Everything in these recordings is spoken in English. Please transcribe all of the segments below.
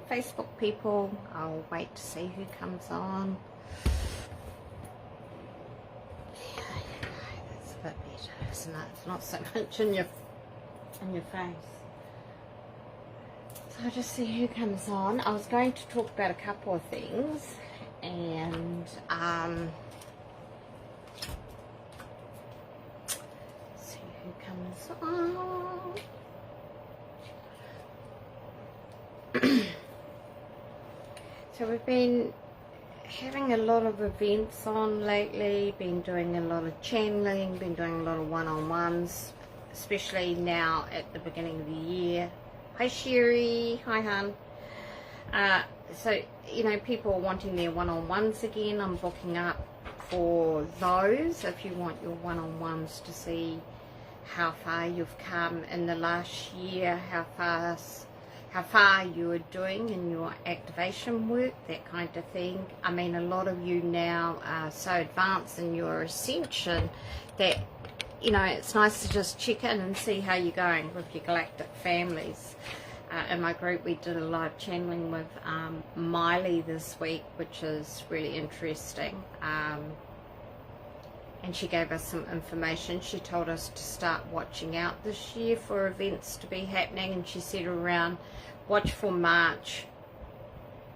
Facebook people. I'll wait to see who comes on. There you go. That's a bit better, isn't it? It's not so much in your face. So I'll just see who comes on. I was going to talk about a couple of things, and see who comes on. So we've been having a lot of events on lately, been doing a lot of channeling, been doing a lot of one-on-ones, especially now at the beginning of the year. Hi Sherry, hi hun. So, you know, people are wanting their one-on-ones again. I'm booking up for those if you want your one-on-ones to see how far you've come in the last year, how far you are doing in your activation work, that kind of thing. I mean, a lot of you now are so advanced in your ascension that, you know, it's nice to just check in and see how you're going with your galactic families. In my group, we did a live channeling with Miley this week, which is really interesting. And she gave us some information. She told us to start watching out this year for events to be happening, and she said around watch for March,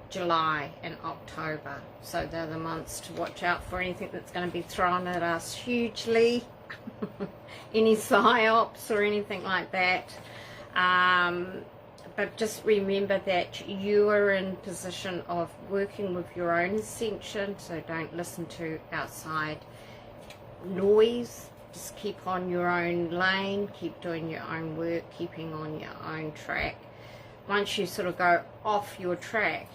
July and October. So they're the months to watch out for anything that's going to be thrown at us hugely. Any psyops or anything like that. But just remember that you are in position of working with your own ascension, so don't listen to outside noise. Just keep on your own lane, keep doing your own work, keeping on your own track. Once you sort of go off your track,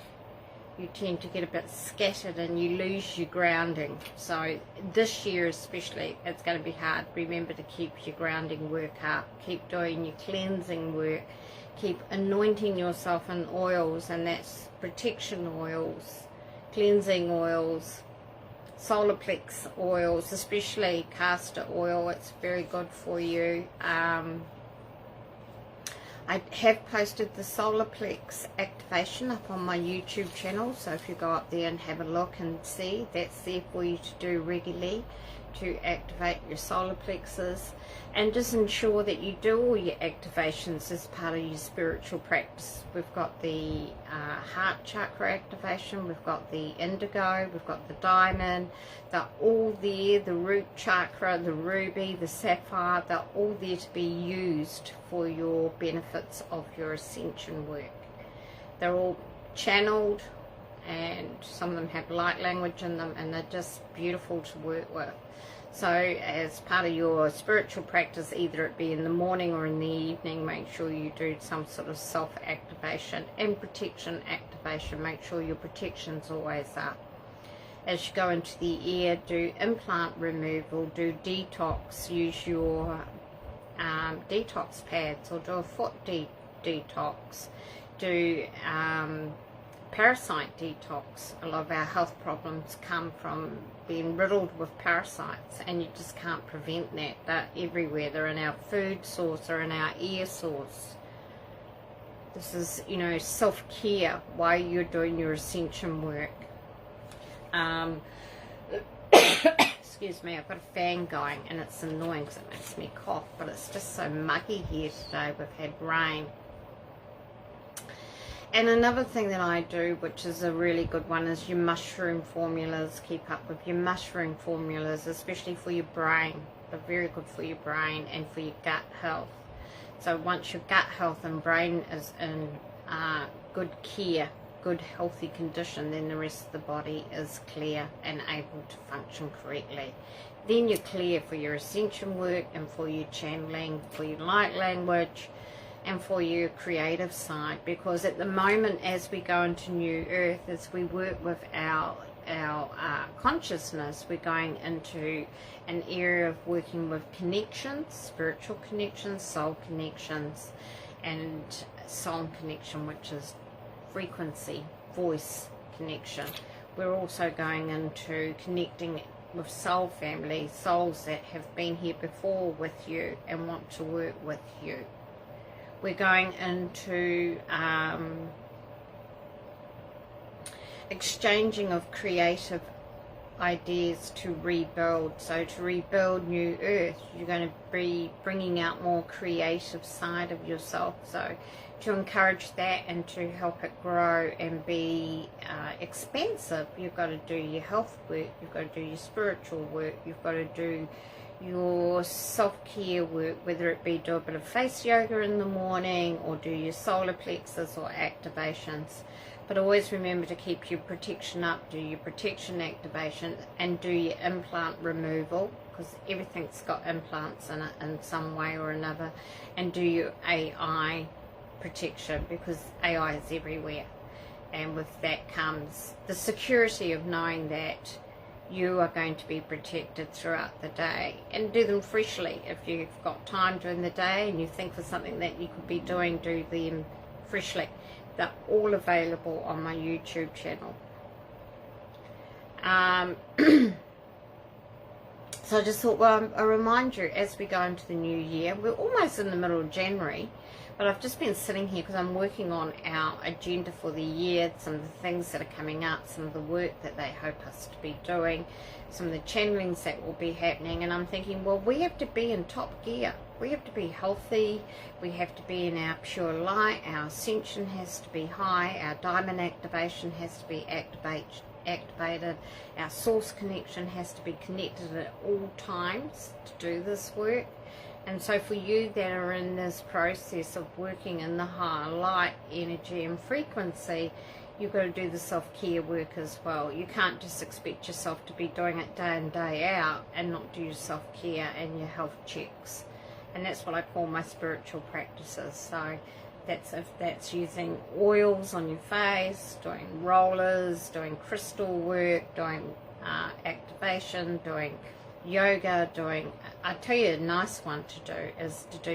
you tend to get a bit scattered and you lose your grounding. So this year especially, it's going to be hard. Remember to keep your grounding work up, keep doing your cleansing work, keep anointing yourself in oils, and that's protection oils, cleansing oils, solar plex oils, especially castor oil. It's very good for you. I have posted the solar plex activation up on my YouTube channel, so if you go up there and have a look and see, that's there for you to do regularly to activate your solar plexus. And just ensure that you do all your activations as part of your spiritual practice. We've got the heart chakra activation, we've got the indigo, we've got the diamond. They're all there, the root chakra, the ruby, the sapphire. They're all there to be used for your benefits of your ascension work. They're all channeled, and some of them have light language in them, and they're just beautiful to work with. So as part of your spiritual practice, either it be in the morning or in the evening, make sure you do some sort of self-activation and protection activation. Make sure your protection's always up. As you go into the ear, do implant removal, do detox, use your detox pads, or do a foot detox, do parasite detox. A lot of our health problems come from being riddled with parasites, and you just can't prevent that. They're everywhere. They're in our food source or in our air source. This is, you know, self-care while you're doing your ascension work. Excuse me, I've got a fan going and it's annoying because it makes me cough, but it's just so muggy here today. We've had rain. And another thing that I do, which is a really good one, is your mushroom formulas. Keep up with your mushroom formulas, especially for your brain. They're very good for your brain and for your gut health. So once your gut health and brain is in good care, good healthy condition, then the rest of the body is clear and able to function correctly. Then you're clear for your ascension work and for your channeling, for your light language, and for your creative side. Because at the moment, as we go into New Earth, as we work with our consciousness, we're going into an area of working with connections, spiritual connections, soul connections, and song connection, which is frequency, voice connection. We're also going into connecting with soul family, souls that have been here before with you and want to work with you. We're going into exchanging of creative ideas to rebuild. So to rebuild new earth, you're going to be bringing out more creative side of yourself. So to encourage that and to help it grow and be expansive, you've got to do your health work, you've got to do your spiritual work, you've got to do your self-care work, whether it be do a bit of face yoga in the morning or do your solar plexus or activations. But always remember to keep your protection up, do your protection activation, and do your implant removal, because everything's got implants in it in some way or another, and do your AI protection, because AI is everywhere. And with that comes the security of knowing that you are going to be protected throughout the day, and do them freshly. If you've got time during the day and you think for something that you could be doing, do them freshly. They're all available on my YouTube channel. So I just thought, well, I'll remind you as we go into the new year. We're almost in the middle of January, but I've just been sitting here because I'm working on our agenda for the year, some of the things that are coming up, some of the work that they hope us to be doing, some of the channelings that will be happening, and I'm thinking, well, we have to be in top gear. We have to be healthy, we have to be in our pure light, our ascension has to be high, our diamond activation has to be activated, our source connection has to be connected at all times to do this work. And so for you that are in this process of working in the higher light energy and frequency, you've got to do the self-care work as well. You can't just expect yourself to be doing it day in, day out and not do your self-care and your health checks. And that's what I call my spiritual practices. So that's if that's using oils on your face, doing rollers, doing crystal work, doing activation, doing yoga, doing, I tell you a nice one to do is to do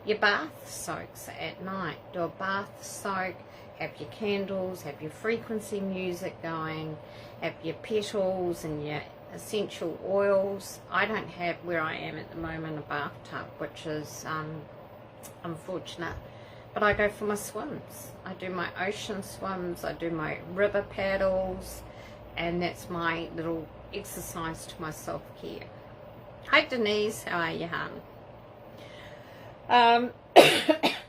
your bath soaks at night. Do a bath soak, have your candles, have your frequency music going, have your petals and your essential oils. I don't have, where I am at the moment, a bathtub, which is unfortunate, but I go for my swims. I do my ocean swims, I do my river paddles, and that's my little exercise to my self-care. Hi Denise, how are you, hon?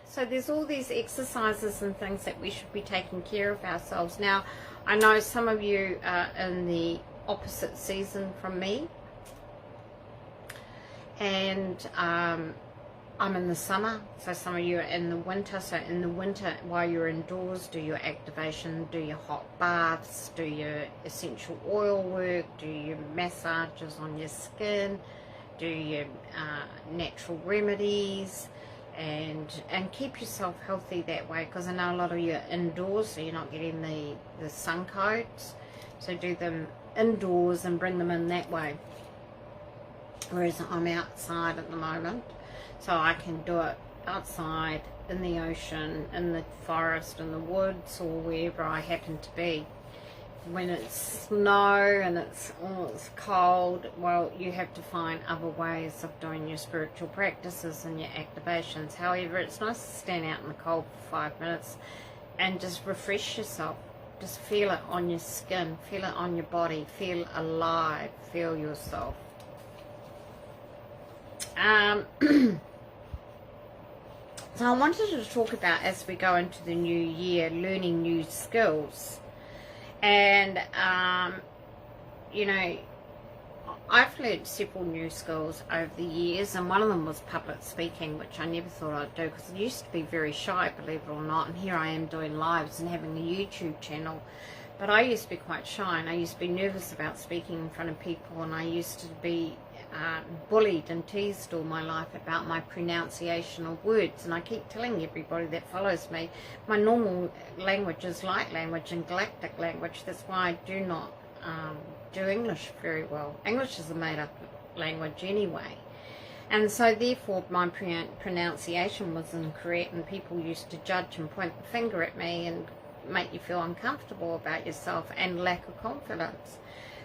So there's all these exercises and things that we should be taking care of ourselves. Now, I know some of you are in the opposite season from me, and I'm in the summer, so some of you are in the winter. So in the winter, while you're indoors, do your activation, do your hot baths, do your essential oil work, do your massages on your skin, do your natural remedies, and keep yourself healthy that way, because I know a lot of you are indoors, so you're not getting the sun coats. So do them indoors and bring them in that way, whereas I'm outside at the moment, so I can do it outside, in the ocean, in the forest, in the woods, or wherever I happen to be. When it's snow and it's cold, well, you have to find other ways of doing your spiritual practices and your activations. However, it's nice to stand out in the cold for 5 minutes and just refresh yourself. Just feel it on your skin, feel it on your body, feel alive, feel yourself. So I wanted to talk about, as we go into the new year, learning new skills. And, you know, I've learned several new skills over the years, and one of them was public speaking, which I never thought I'd do, because I used to be very shy, believe it or not, and here I am doing lives and having a YouTube channel. But I used to be quite shy, and I used to be nervous about speaking in front of people, and I used to be bullied and teased all my life about my pronunciation of words. And I keep telling everybody that follows me, my normal language is light language and galactic language. That's why I do not do English very well. English is a made-up language anyway, and so therefore my pronunciation was incorrect, and people used to judge and point the finger at me and make you feel uncomfortable about yourself and lack of confidence.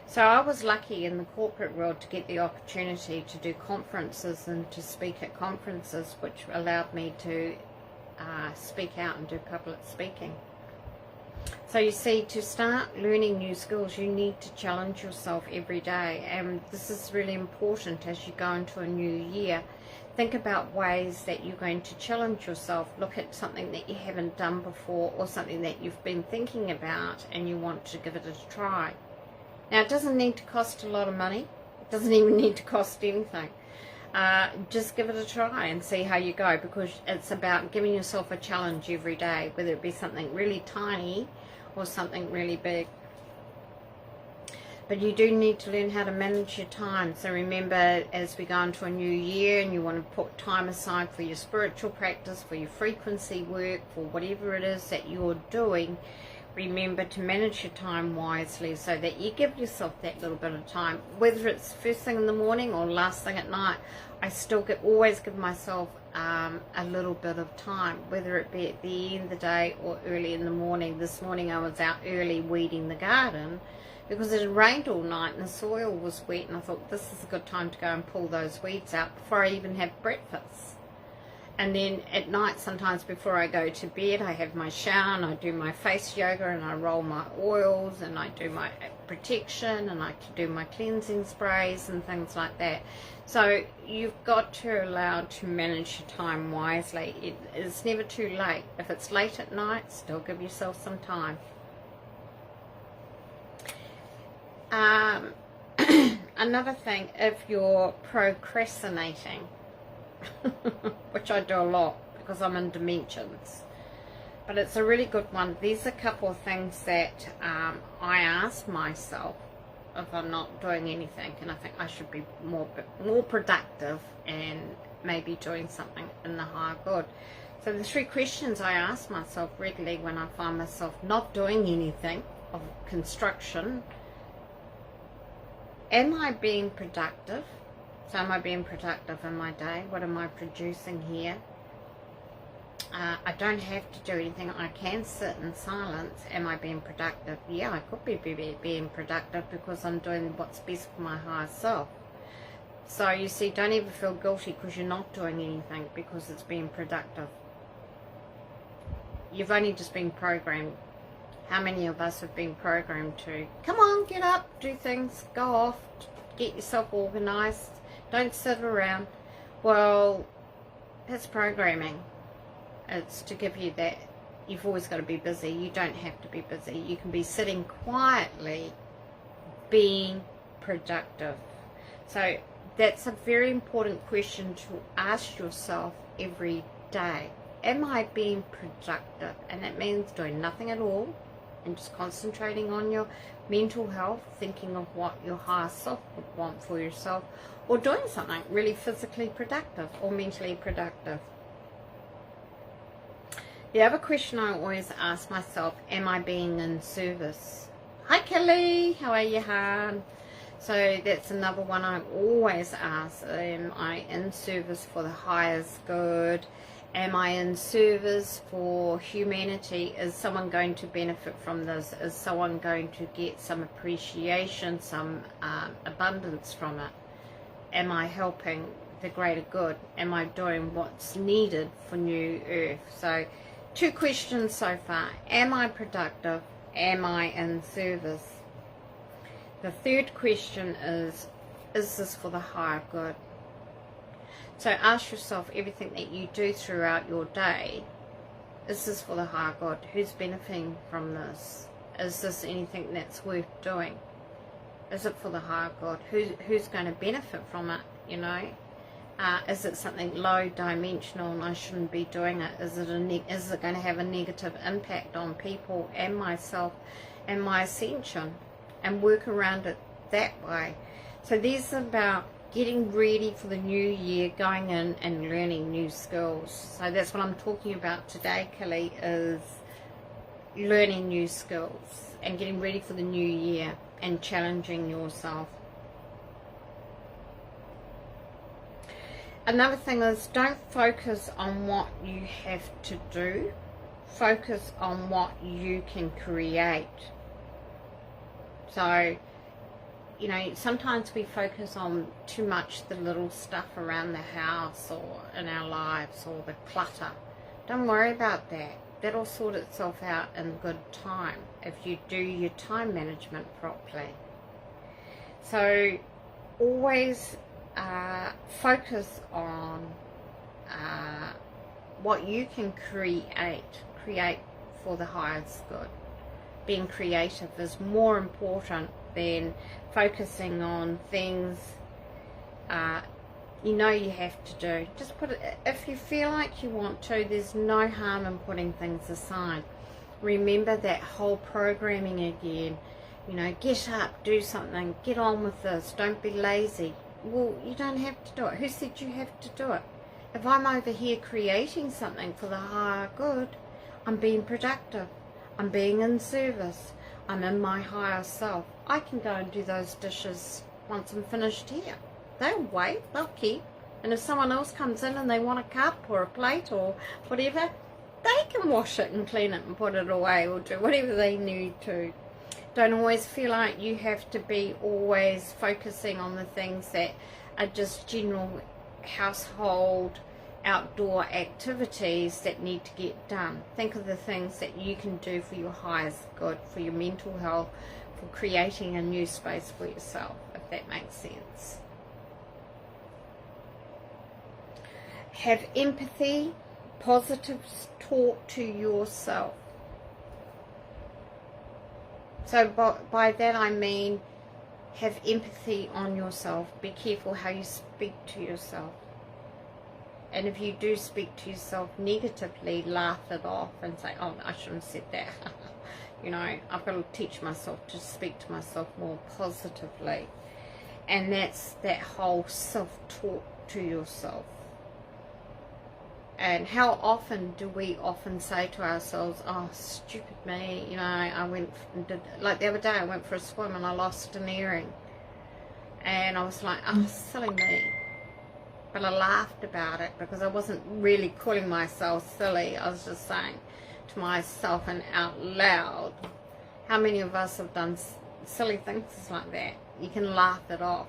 So I was lucky in the corporate world to get the opportunity to do conferences and to speak at conferences, which allowed me to speak out and do public speaking. So So you see, to start learning new skills, you need to challenge yourself every day. And this is really important as you go into a new year. Think about ways that you're going to challenge yourself. Look at something that you haven't done before, or something that you've been thinking about and you want to give it a try. Now, it doesn't need to cost a lot of money. It doesn't even need to cost anything. Just give it a try and see how you go, because it's about giving yourself a challenge every day, whether it be something really tiny or something really big. But you do need to learn how to manage your time. So remember, as we go into a new year and you want to put time aside for your spiritual practice, for your frequency work, for whatever it is that you're doing, remember to manage your time wisely so that you give yourself that little bit of time. Whether it's first thing in the morning or last thing at night, I still always give myself a little bit of time, whether it be at the end of the day or early in the morning. This morning I was out early weeding the garden because it had rained all night and the soil was wet, and I thought this is a good time to go and pull those weeds out before I even have breakfast. And then at night, sometimes before I go to bed, I have my shower and I do my face yoga and I roll my oils and I do my protection and I do my cleansing sprays and things like that. So you've got to allow to manage your time wisely. It's never too late. If it's late at night, still give yourself some time. Another thing, if you're procrastinating, which I do a lot because I'm in Dimensions, but it's a really good one. There's a couple of things that I ask myself if I'm not doing anything, and I think I should be more productive and maybe doing something in the higher good. So the 3 questions I ask myself regularly when I find myself not doing anything of construction: am I being productive? So am I being productive in my day? What am I producing here? I don't have to do anything. I can sit in silence. Am I being productive? Yeah, I could be being productive because I'm doing what's best for my higher self. So you see, don't ever feel guilty because you're not doing anything because it's being productive. You've only just been programmed. How many of us have been programmed to, come on, get up, do things, go off, get yourself organized, don't sit around? Well, that's programming. It's to give you that you've always got to be busy. You don't have to be busy. You can be sitting quietly being productive. So that's a very important question to ask yourself every day. Am I being productive? And that means doing nothing at all and just concentrating on your mental health, thinking of what your higher self would want for yourself, or doing something really physically productive or mentally productive. The other question I always ask myself, am I being in service? Hi Kelly, how are you, hon? So that's another one I always ask. Am I in service for the highest good? Am I in service for humanity? Is someone going to benefit from this? Is someone going to get some appreciation, some abundance from it? Am I helping the greater good? Am I doing what's needed for New Earth? So 2 questions so far. Am I productive? Am I in service? The 3rd question is this for the higher good? So ask yourself, everything that you do throughout your day, is this for the higher good? Who's benefiting from this? Is this anything that's worth doing? Is it for the higher good? Who's going to benefit from it, you know? Is it something low dimensional and I shouldn't be doing it? Is it going to have a negative impact on people and myself and my ascension? And work around it that way. So these are about getting ready for the new year, going in and learning new skills. So that's what I'm talking about today, Kelly, is learning new skills and getting ready for the new year and challenging yourself. Another thing is, don't focus on what you have to do. Focus on what you can create. So, you know, sometimes we focus on too much the little stuff around the house or in our lives or the clutter. Don't worry about that. that'll sort itself out in good time if you do your time management properly. So always focus on what you can create for the highest good. Being creative is more important than focusing on things you know you have to do. Just put it, if you feel like you want to, there's no harm in putting things aside. Remember that whole programming again. You know, get up, do something, get on with this, don't be lazy. Well, you don't have to do it. Who said you have to do it? If I'm over here creating something for the higher good, I'm being productive, I'm being in service, I'm in my higher self. I can go and do those dishes once I'm finished here. They'll wait, they'll keep. And if someone else comes in and they want a cup or a plate or whatever, they can wash it and clean it and put it away or do whatever they need to. Don't always feel like you have to be always focusing on the things that are just general household, outdoor activities that need to get done. Think of the things that you can do for your highest good, for your mental health, for creating a new space for yourself, if that makes sense. Have empathy, positive talk to yourself. So by that I mean have empathy on yourself. Be careful how you speak to yourself. And if you do speak to yourself negatively, laugh it off and say, oh, I shouldn't have said that. You know, I've got to teach myself to speak to myself more positively. And that's that whole self-talk to yourself. And how often do we often say to ourselves, oh, stupid me, you know, I went and did, like the other day I went for a swim and I lost an earring. And I was like, oh, silly me. But I laughed about it because I wasn't really calling myself silly. I was just saying to myself and out loud, how many of us have done silly things like that? You can laugh it off.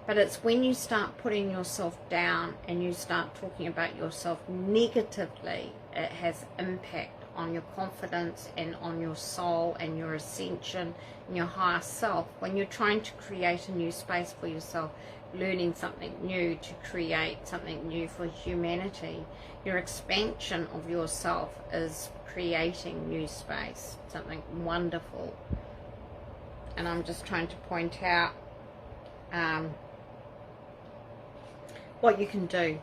But it's when you start putting yourself down and you start talking about yourself negatively, it has impact on your confidence and on your soul and your ascension and your higher self. When you're trying to create a new space for yourself, learning something new to create something new for humanity, your expansion of yourself is creating new space, something wonderful. And I'm just trying to point out what you can do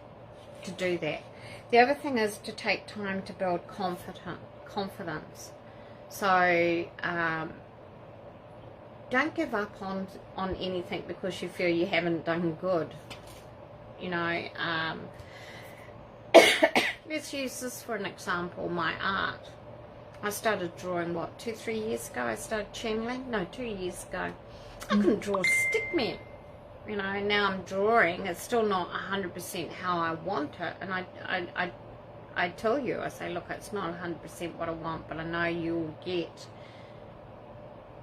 to do that. The other thing is to take time to build confidence. So don't give up on anything because you feel you haven't done good. You know, let's use this for an example, my art. I started drawing, what, 2-3 years ago? I started channeling? No, 2 years ago. I couldn't draw a stick man. You know, now I'm drawing. It's still not 100% how I want it. And I tell you, I say, look, it's not 100% what I want, but I know you'll get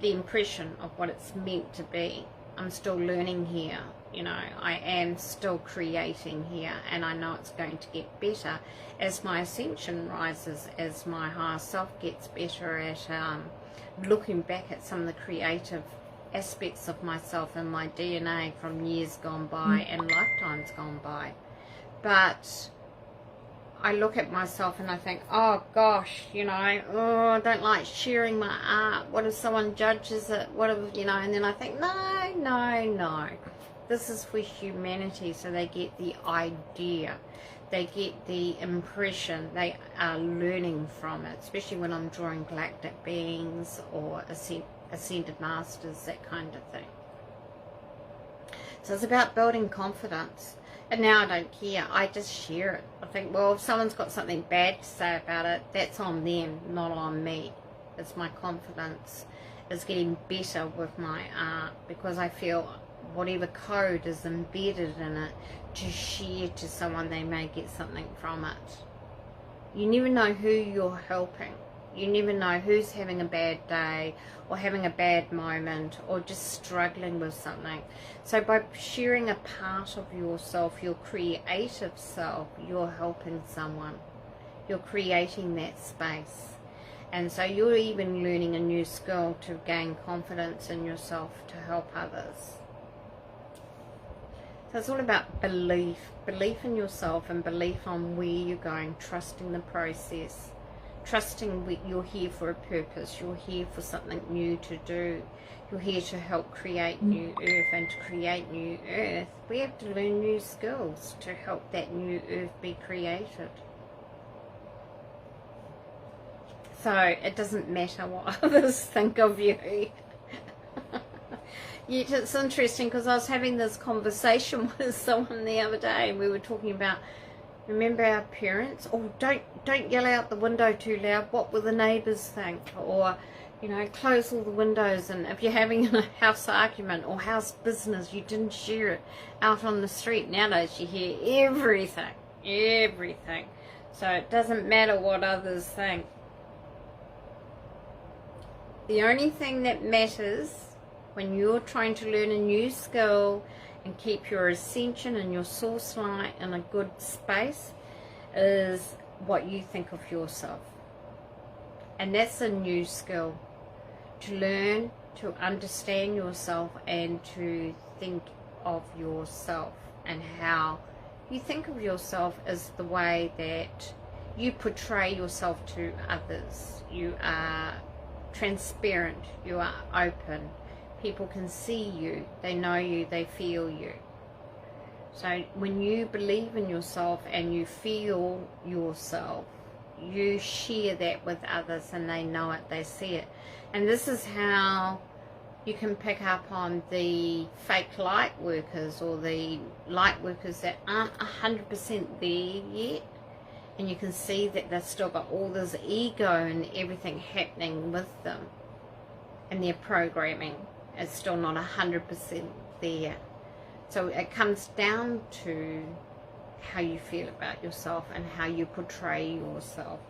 the impression of what it's meant to be. I'm still learning here. You know, I am still creating here, and I know it's going to get better as my ascension rises, as my higher self gets better at looking back at some of the creative aspects of myself and my DNA from years gone by and lifetimes gone by. But I look at myself and I think, oh gosh, you know, oh, I don't like sharing my art. What if someone judges it? What if, you know, and then I think, no. This is for humanity, so they get the idea. They get the impression. They are learning from it, especially when I'm drawing galactic beings or ascended masters, that kind of thing. So it's about building confidence. And now I don't care. I just share it. I think, well, if someone's got something bad to say about it, that's on them, not on me. It's my confidence is getting better with my art because I feel whatever code is embedded in it to share to someone, they may get something from it. You never know who you're helping. You never know who's having a bad day or having a bad moment or just struggling with something. So by sharing a part of yourself, your creative self, you're helping someone. You're creating that space. And so you're even learning a new skill to gain confidence in yourself to help others. So it's all about belief in yourself and belief on where you're going, trusting the process, trusting you're here for a purpose, you're here for something new to do, you're here to help create new earth, and to create new earth, we have to learn new skills to help that new earth be created. So it doesn't matter what others think of you. Yet it's interesting because I was having this conversation with someone the other day, and we were talking about, remember our parents? Oh, don't yell out the window too loud. What will the neighbours think? Or, you know, close all the windows. And if you're having a house argument or house business, you didn't share it out on the street. Nowadays you hear everything. So it doesn't matter what others think. The only thing that matters when you're trying to learn a new skill and keep your ascension and your source light in a good space is what you think of yourself. And that's a new skill, to learn to understand yourself and to think of yourself, and how you think of yourself is the way that you portray yourself to others. You are transparent, you are open. People can see you, they know you, they feel you. So when you believe in yourself and you feel yourself, you share that with others, and they know it, they see it. And this is how you can pick up on the fake light workers, or the light workers that aren't 100% there yet. And you can see that they've still got all this ego and everything happening with them, and their programming is still not 100% there. So it comes down to how you feel about yourself and how you portray yourself.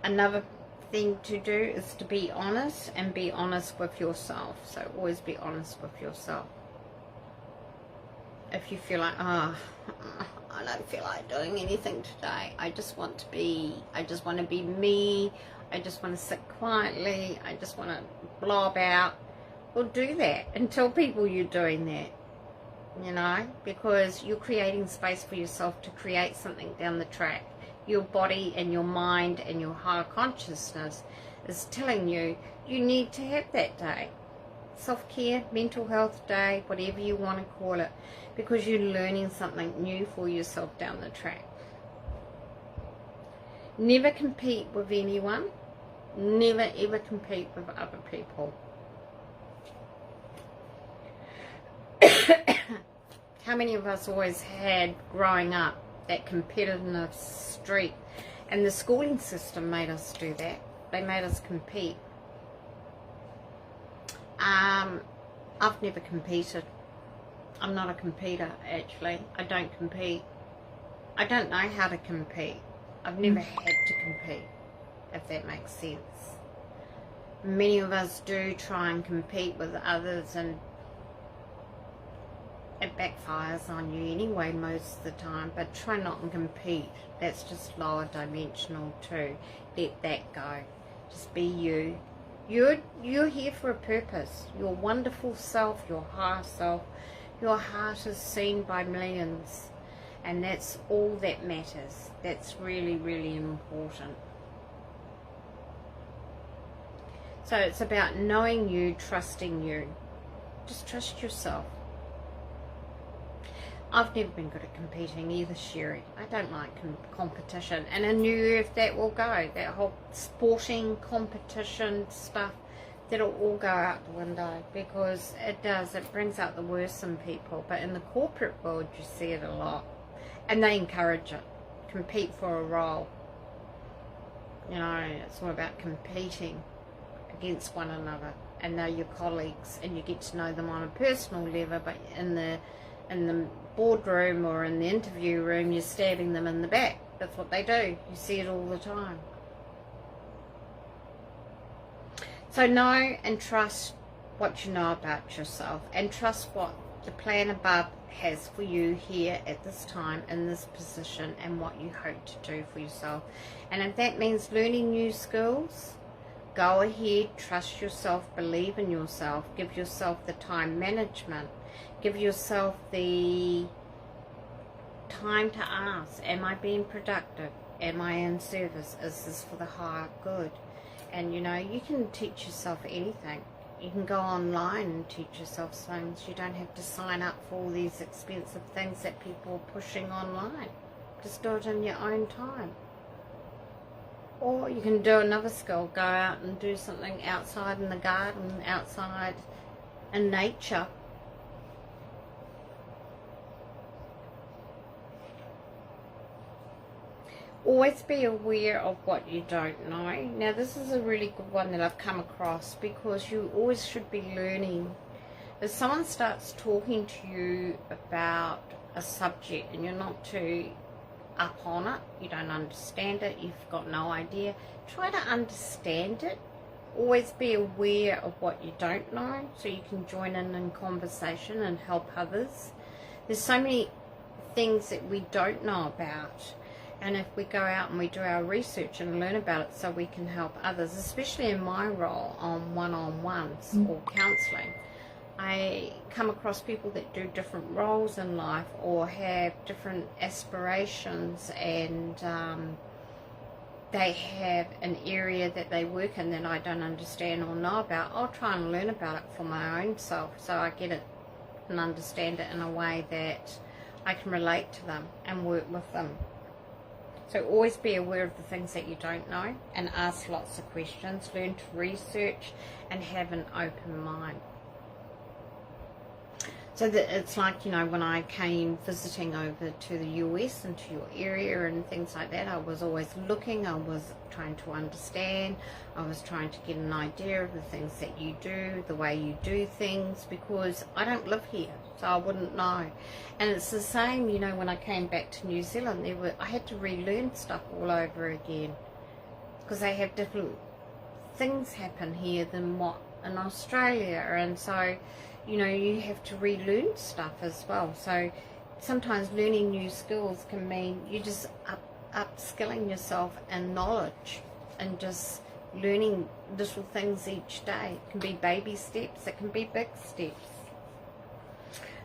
Another thing to do is to be honest, and be honest with yourself. So always be honest with yourself. If you feel like, oh, I don't feel like doing anything today, I just want to be me, I just want to sit quietly, I just want to blob out, well, do that and tell people you're doing that, you know, because you're creating space for yourself to create something down the track. Your body and your mind and your higher consciousness is telling you you need to have that day. Self-care, mental health day, whatever you want to call it, because you're learning something new for yourself down the track. Never compete with anyone. Never ever compete with other people. How many of us always had, growing up, that competitive streak? And the schooling system made us do that. They made us compete. I've never competed. I'm not a competitor, actually. I don't compete. I don't know how to compete. I've never had to compete, if that makes sense. Many of us do try and compete with others, and it backfires on you anyway most of the time. But try not to compete. That's just lower dimensional too. Let that go. Just be you. You're here for a purpose. Your wonderful self, your higher self, your heart is seen by millions, and that's all that matters. That's really, really important. So it's about knowing you, trusting you. Just trust yourself. I've never been good at competing either, Sherry. I don't like competition. And in New Earth, that will go. That whole sporting competition stuff, that'll all go out the window, because it does. It brings out the worst in people. But in the corporate world, you see it a lot. And they encourage it. Compete for a role. You know, it's all about competing against one another. And they're your colleagues. And you get to know them on a personal level. But in the boardroom or in the interview room, you're stabbing them in the back. That's what they do. You see it all the time. So know and trust what you know about yourself, and trust what the plan above has for you here at this time in this position, and what you hope to do for yourself. And if that means learning new skills, go ahead, trust yourself, believe in yourself, give yourself the time management, give yourself the time to ask, am I being productive? Am I in service? Is this for the higher good? And you know, you can teach yourself anything. You can go online and teach yourself things. You don't have to sign up for all these expensive things that people are pushing online. Just do it in your own time. Or you can do another skill, go out and do something outside in the garden, outside in nature. Always be aware of what you don't know. Now this is a really good one that I've come across, because you always should be learning. If someone starts talking to you about a subject and you're not too up on it, you don't understand it, you've got no idea, try to understand it. Always be aware of what you don't know, so you can join in conversation and help others. There's so many things that we don't know about, and if we go out and we do our research and learn about it so we can help others, especially in my role on one-on-ones or counselling, I come across people that do different roles in life or have different aspirations, and they have an area that they work in that I don't understand or know about. I'll try and learn about it for my own self, so I get it and understand it in a way that I can relate to them and work with them. So always be aware of the things that you don't know, and ask lots of questions, learn to research and have an open mind. So that it's like, you know, when I came visiting over to the US and to your area and things like that, I was always looking, I was trying to understand, I was trying to get an idea of the things that you do, the way you do things, because I don't live here, so I wouldn't know. And it's the same, you know, when I came back to New Zealand, I had to relearn stuff all over again, because they have different things happen here than what in Australia, and so you know, you have to relearn stuff as well. So sometimes learning new skills can mean you just upskilling yourself in knowledge and just learning little things each day. It can be baby steps, it can be big steps.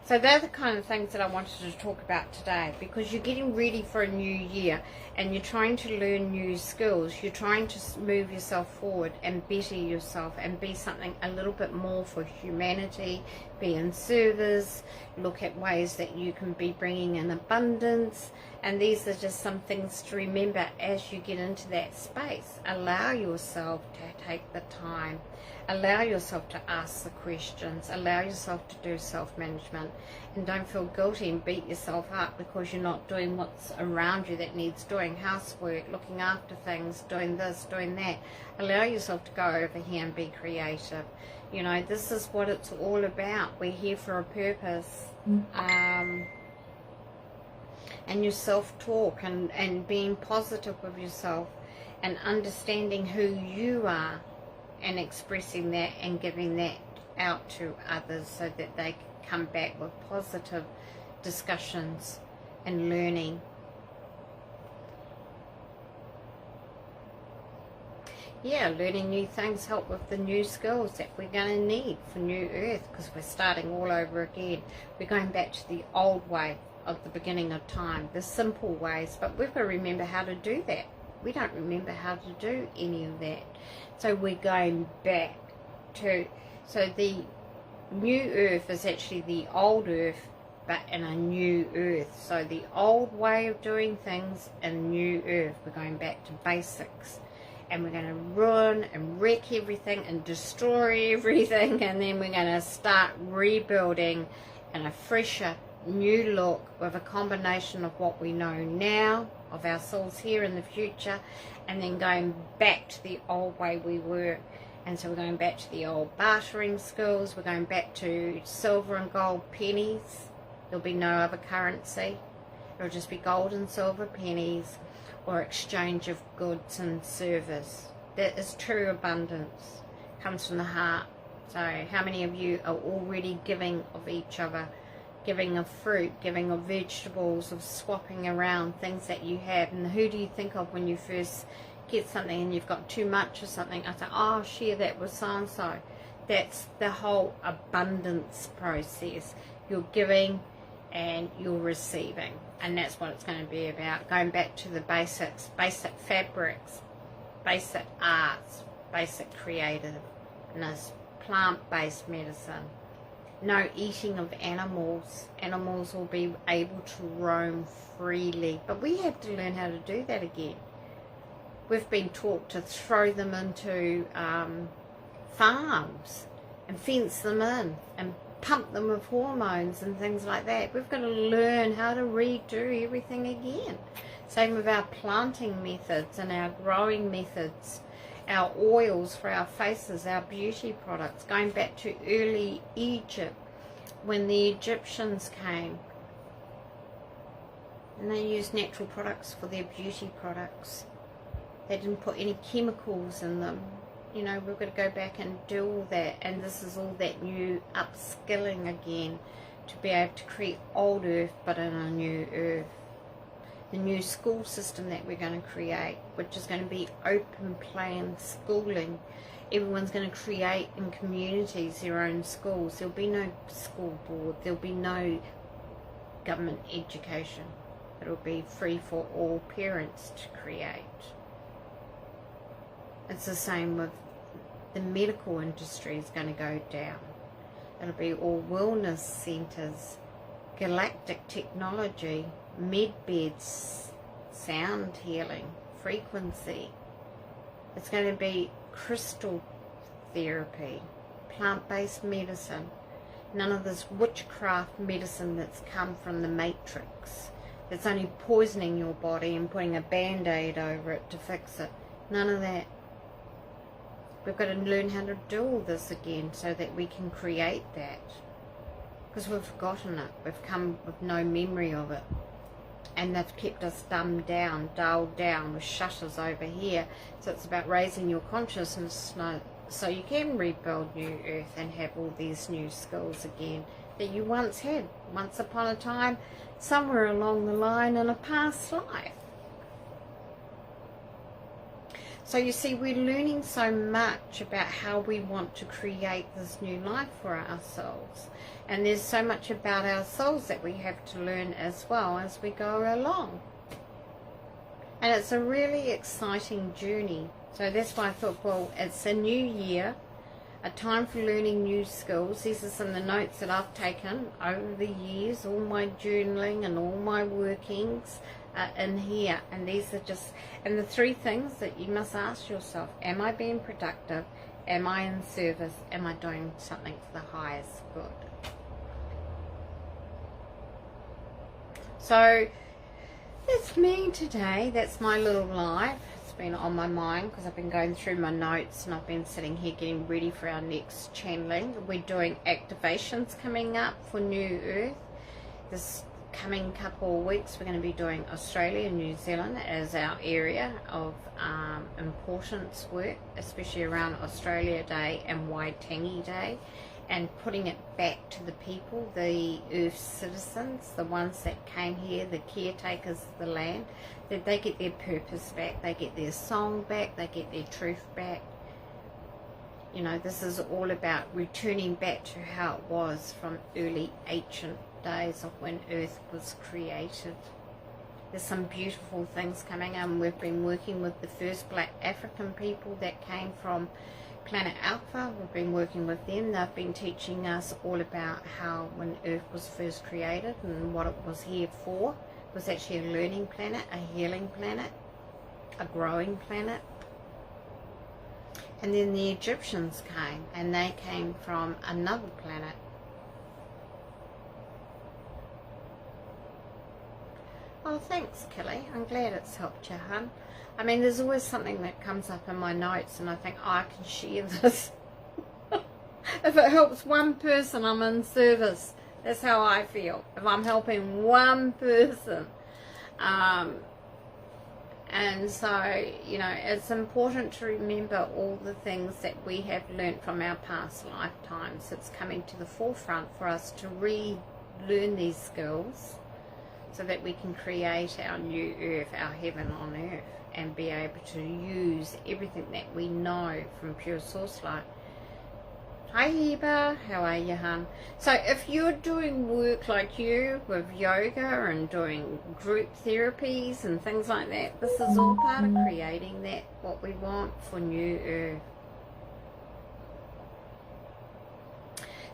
So they're the kind of things that I wanted to talk about today, because you're getting ready for a new year and you're trying to learn new skills. You're trying to move yourself forward and better yourself and be something a little bit more for humanity, be in service, look at ways that you can be bringing in abundance. And these are just some things to remember as you get into that space. Allow yourself to take the time. Allow yourself to ask the questions. Allow yourself to do self-management. And don't feel guilty and beat yourself up because you're not doing what's around you that needs doing. Housework, looking after things, doing this, doing that. Allow yourself to go over here and be creative. You know, this is what it's all about. We're here for a purpose. And your self-talk and being positive with yourself and understanding who you are and expressing that and giving that out to others so that they can come back with positive discussions and learning. Yeah, learning new things help with the new skills that we're going to need for New Earth, because we're starting all over again. We're going back to the old way of the beginning of time, the simple ways, but we've got to remember how to do that. We don't remember how to do any of that. So we're going back to, so the new earth is actually the old earth, but in a new earth. So the old way of doing things and new earth, we're going back to basics. And we're going to ruin and wreck everything and destroy everything, and then we're going to start rebuilding in a fresher, new look with a combination of what we know now of ourselves here in the future, and then going back to the old way we were. And so we're going back to the old bartering skills, we're going back to silver and gold pennies. There'll be no other currency, it'll just be gold and silver pennies, or exchange of goods and service. That is true abundance, comes from the heart. So how many of you are already giving of each other giving of fruit, giving of vegetables, of swapping around things that you have. And who do you think of when you first get something and you've got too much or something? I say, oh, I'll share that with so-and-so. That's the whole abundance process. You're giving and you're receiving. And that's what it's going to be about. Going back to the basics, basic fabrics, basic arts, basic creativeness, plant-based medicine. No eating of animals. Animals will be able to roam freely. But we have to learn how to do that again. We've been taught to throw them into farms and fence them in and pump them with hormones and things like that. We've got to learn how to redo everything again. Same with our planting methods and our growing methods, our oils for our faces, our beauty products, going back to early Egypt when the Egyptians came and they used natural products for their beauty products. They didn't put any chemicals in them. You know, we've got to go back and do all that, and this is all that new upskilling again to be able to create old earth but in a new earth. The new school system that we're going to create, which is going to be open plan schooling. Everyone's going to create in communities their own schools. There'll be no school board. There'll be no government education. It'll be free for all parents to create. It's the same with the medical industry is going to go down. It'll be all wellness centres, galactic technology, med beds, sound healing, frequency. It's going to be crystal therapy, plant-based medicine. None of this witchcraft medicine that's come from the Matrix. It's only poisoning your body and putting a band-aid over it to fix it. None of that. We've got to learn how to do all this again so that we can create that. Because we've forgotten it. We've come with no memory of it. And they've kept us dumbed down, dulled down with shutters over here. So it's about raising your consciousness so you can rebuild New Earth and have all these new skills again that you once had. Once upon a time, somewhere along the line in a past life. So you see, we're learning so much about how we want to create this new life for ourselves. And there's so much about ourselves that we have to learn as well as we go along. And it's a really exciting journey. So that's why I thought, well, it's a new year, a time for learning new skills. These are some of the notes that I've taken over the years, all my journaling and all my workings in here. And these are just, and the three things that you must ask yourself: am I being productive? Am I in service? Am I doing something for the highest good? So that's me today. That's my little life. It's been on my mind because I've been going through my notes and I've been sitting here getting ready for our next channeling. We're doing activations coming up for New Earth. This coming couple of weeks we're going to be doing Australia and New Zealand as our area of importance work, especially around Australia Day and Waitangi Day, and putting it back to the people, the Earth citizens, the ones that came here, the caretakers of the land, that they get their purpose back, they get their song back, they get their truth back. You know, this is all about returning back to how it was from early ancient days of when Earth was created. There's some beautiful things coming, and we've been working with the first black African people that came from Planet Alpha. We've been working with them. They've been teaching us all about how when Earth was first created and what it was here for. It was actually a learning planet, a healing planet, a growing planet. And then the Egyptians came, and they came from another planet. Oh, thanks, Kelly. I'm glad it's helped you, hon. I mean, there's always something that comes up in my notes and I think, oh, I can share this. If it helps one person, I'm in service. That's how I feel. If I'm helping one person. And so, you know, it's important to remember all the things that we have learnt from our past lifetimes. It's coming to the forefront for us to redo learn these skills so that we can create our new earth, our heaven on earth, and be able to use everything that we know from pure source light. Hi Heba, how are you, hun? So if you're doing work like you with yoga and doing group therapies and things like that, this is all part of creating that, what we want for new earth.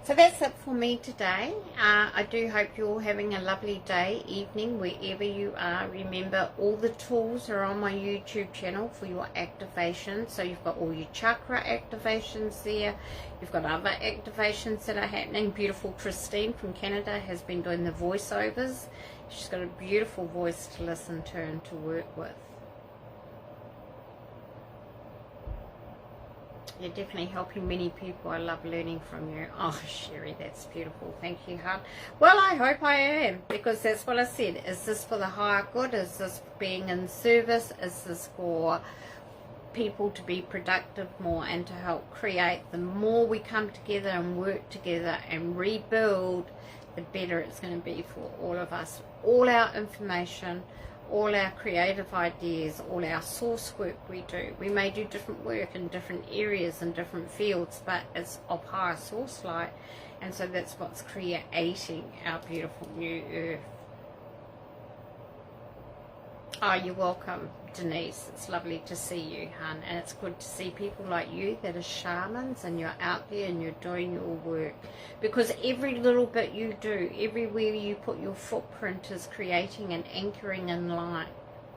So that's it for me today. I do hope you're all having a lovely day, evening, wherever you are. Remember, all the tools are on my YouTube channel for your activation. So you've got all your chakra activations there. You've got other activations that are happening. Beautiful Christine from Canada has been doing the voiceovers. She's got a beautiful voice to listen to and to work with. You're definitely helping many people. I love learning from you. Oh, Sherry, that's beautiful. Thank you, hon. Well, I hope I am, because that's what I said. Is this for the higher good? Is this being in service? Is this for people to be productive more and to help create? The more we come together and work together and rebuild, the better it's going to be for all of us. All our information, all our creative ideas, all our source work we do. We may do different work in different areas and different fields, but it's of higher source light, and so that's what's creating our beautiful new earth. Oh, you're welcome, Denise. It's lovely to see you, hun, and it's good to see people like you that are shamans and you're out there and you're doing your work, because every little bit you do, everywhere you put your footprint is creating and anchoring in light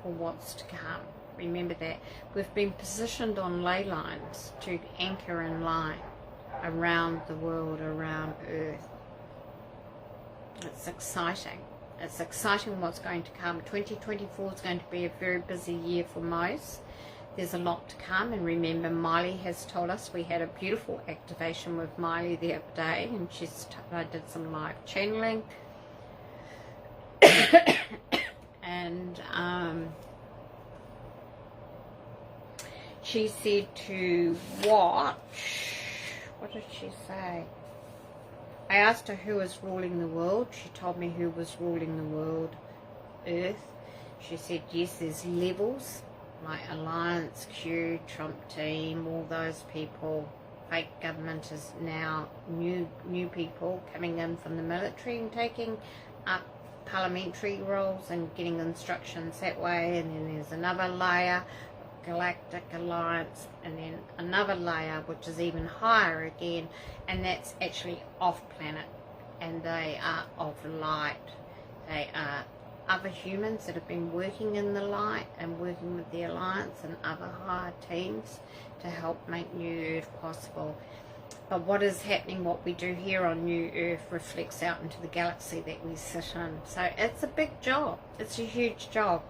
for what's to come. Remember that. We've been positioned on ley lines to anchor in light around the world, around Earth. It's exciting. It's exciting what's going to come. 2024 is going to be a very busy year for most. There's a lot to come, and remember, Miley has told us, we had a beautiful activation with Miley the other day, and I did some live channeling. And she said to watch, what did she say? I asked her who was ruling the world. She told me who was ruling the world, Earth. She said, yes, there's levels, like Alliance, Q, Trump team, all those people. Fake government is now new people coming in from the military and taking up parliamentary roles and getting instructions that way. And then there's another layer, Galactic Alliance, and then another layer which is even higher again, and that's actually off planet, and they are of light. They are other humans that have been working in the light and working with the Alliance and other higher teams to help make New Earth possible. But what is happening, what we do here on New Earth, reflects out into the galaxy that we sit in. So it's a big job. It's a huge job.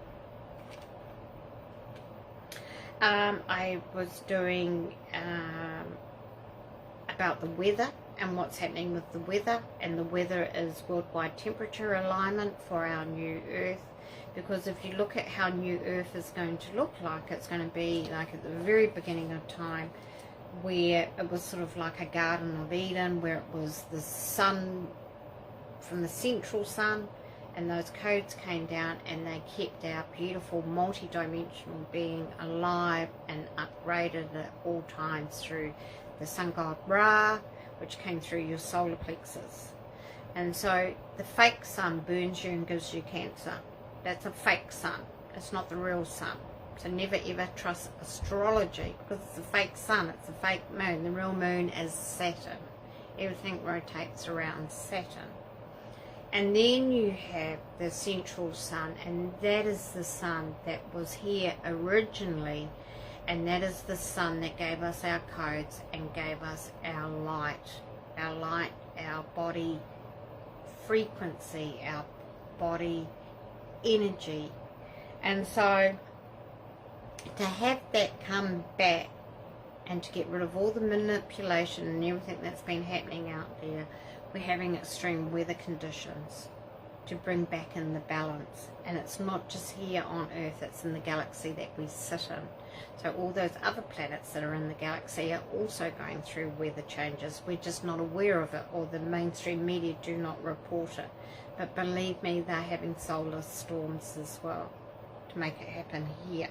I was doing about the weather and what's happening with the weather, and the weather is worldwide temperature alignment for our new Earth, because if you look at how new Earth is going to look like, it's going to be like at the very beginning of time, where it was sort of like a Garden of Eden, where it was the sun from the central sun, and those codes came down and they kept our beautiful multi-dimensional being alive and upgraded at all times through the sun god Ra, which came through your solar plexus. And so the fake sun burns you and gives you cancer. That's a fake sun. It's not the real sun. So never ever trust astrology, because it's a fake sun, it's a fake moon. The real moon is Saturn. Everything rotates around Saturn. And then you have the central sun, and that is the sun that was here originally, and that is the sun that gave us our codes and gave us our light, our body frequency, our body energy. And so to have that come back and to get rid of all the manipulation and everything that's been happening out there, we're having extreme weather conditions to bring back in the balance. And it's not just here on Earth, it's in the galaxy that we sit in. So all those other planets that are in the galaxy are also going through weather changes. We're just not aware of it, or the mainstream media do not report it. But believe me, they're having solar storms as well to make it happen here.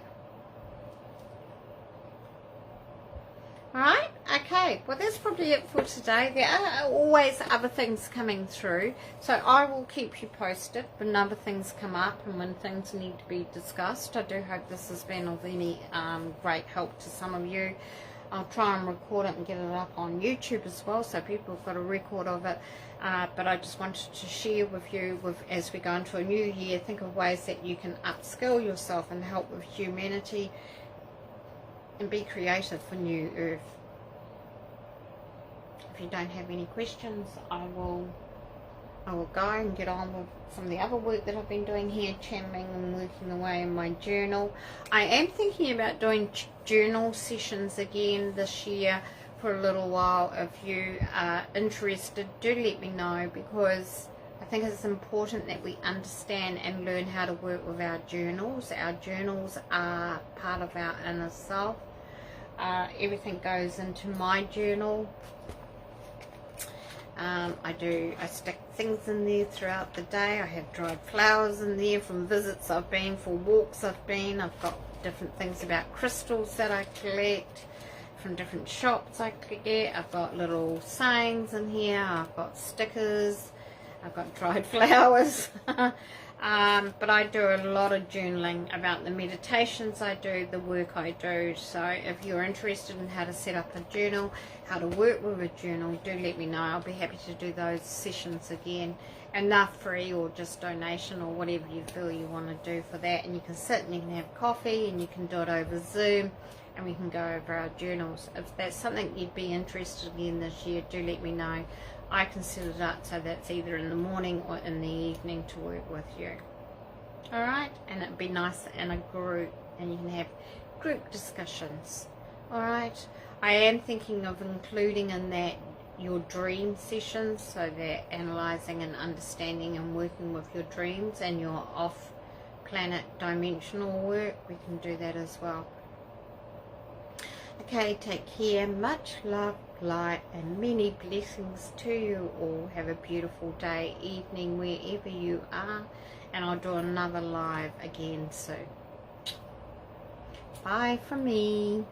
Alright, okay, well that's probably it for today. There are always other things coming through, so I will keep you posted when other things come up and when things need to be discussed. I do hope this has been of any great help to some of you. I'll try and record it and get it up on YouTube as well, so people have got a record of it. But I just wanted to share with you, as we go into a new year, think of ways that you can upskill yourself and help with humanity and be creative for New Earth. If you don't have any questions, I will go and get on with some of the other work that I've been doing here, channeling and working away in my journal. I am thinking about doing journal sessions again this year for a little while. If you are interested, do let me know, because I think it's important that we understand and learn how to work with our journals. Our journals are part of our inner self. Everything goes into my journal. I stick things in there throughout the day. I have dried flowers in there from visits I've been, for walks I've been. I've got different things about crystals that I collect from different shops I get. I've got little sayings in here. I've got stickers. I've got dried flowers. But I do a lot of journaling about the meditations I do, the work I do. So if you're interested in how to set up a journal, how to work with a journal, do let me know. I'll be happy to do those sessions again. And they're free, or just donation, or whatever you feel you want to do for that. And you can sit and you can have coffee, and you can do it over Zoom, and we can go over our journals. If that's something you'd be interested in this year, do let me know. I can set it up so that's either in the morning or in the evening to work with you. Alright, and it'd be nice in a group, and you can have group discussions. Alright, I am thinking of including in that your dream sessions, so that analysing and understanding and working with your dreams and your off-planet dimensional work, we can do that as well. Okay, take care. Much love, light, and many blessings to you all. Have a beautiful day, evening, wherever you are. And I'll do another live again soon. Bye from me.